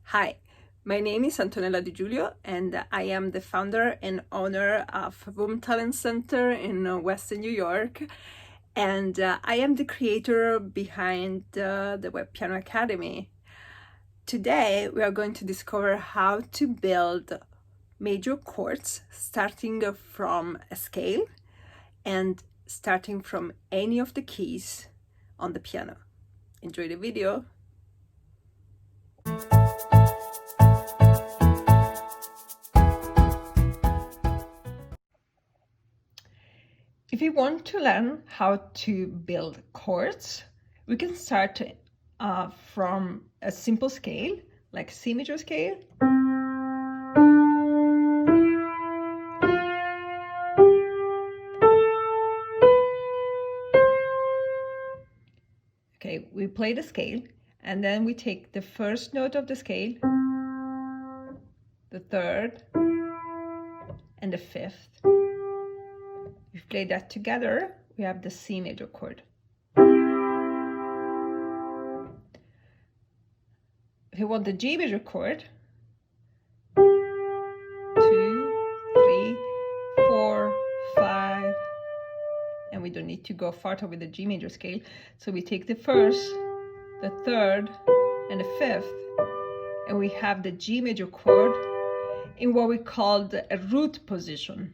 Hi, my name is Antonella Di Giulio, and I am the founder and owner of Boom Talent Center in Western New York. And I am the creator behind the Web Piano Academy. Today, we are going to discover how to build major chords starting from a scale and starting from any of the keys on the piano. Enjoy the video. If you want to learn how to build chords, we can start from a simple scale, like C major scale. Okay, we play the scale, and then we take the first note of the scale, the third, and the fifth. If we play that together, we have the C major chord. If you want the G major chord, 2, 3, 4, 5, and we don't need to go farther with the G major scale. So we take the first, the third, and the fifth, and we have the G major chord in what we call a root position.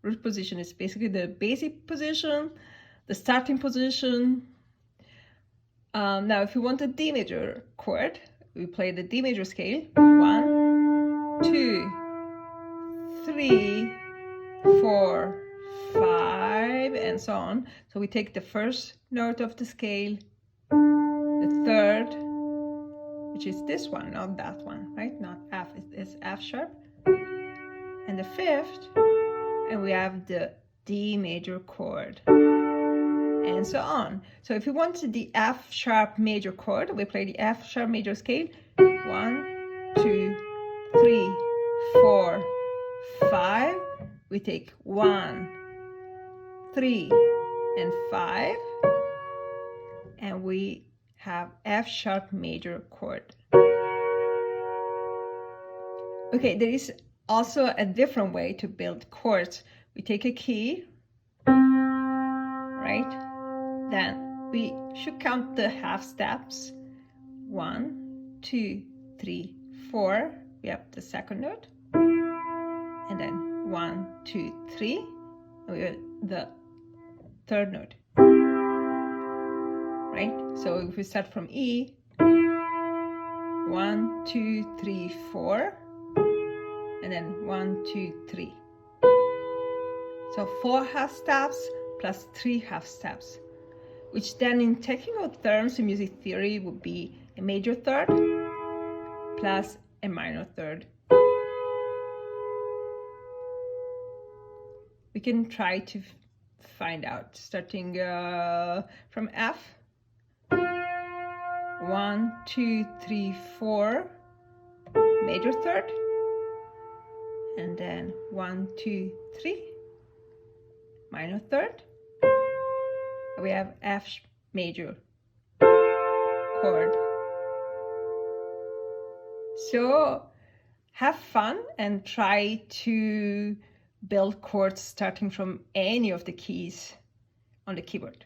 Root position is basically the basic position, the starting position. Now, if you want a D major chord, we play the D major scale. 1, 2, 3, 4, 5, and so on. So we take the first note of the scale, the third, which is this one, not that one, right? Not F, it's F sharp, and the fifth, and we have the D major chord, and so on. So if we want the F sharp major chord, we play the F sharp major scale. 1, 2, 3, 4, 5. We take 1, 3, and 5, and we have F sharp major chord. Okay, there is also a different way to build chords. We take a key, right? Then we should count the half steps. 1, 2, 3, 4. We have the second note, and then 1, 2, 3. And we have the third note, right? So if we start from E, 1, 2, 3, 4, and then 1, 2, 3. So 4 half steps plus 3 half steps, which then in technical terms in music theory would be a major third plus a minor third. We can try to find out, starting from F. 1, 2, 3, 4, major third, and then 1, 2, 3, minor third. We have F major chord. So have fun and try to build chords starting from any of the keys on the keyboard.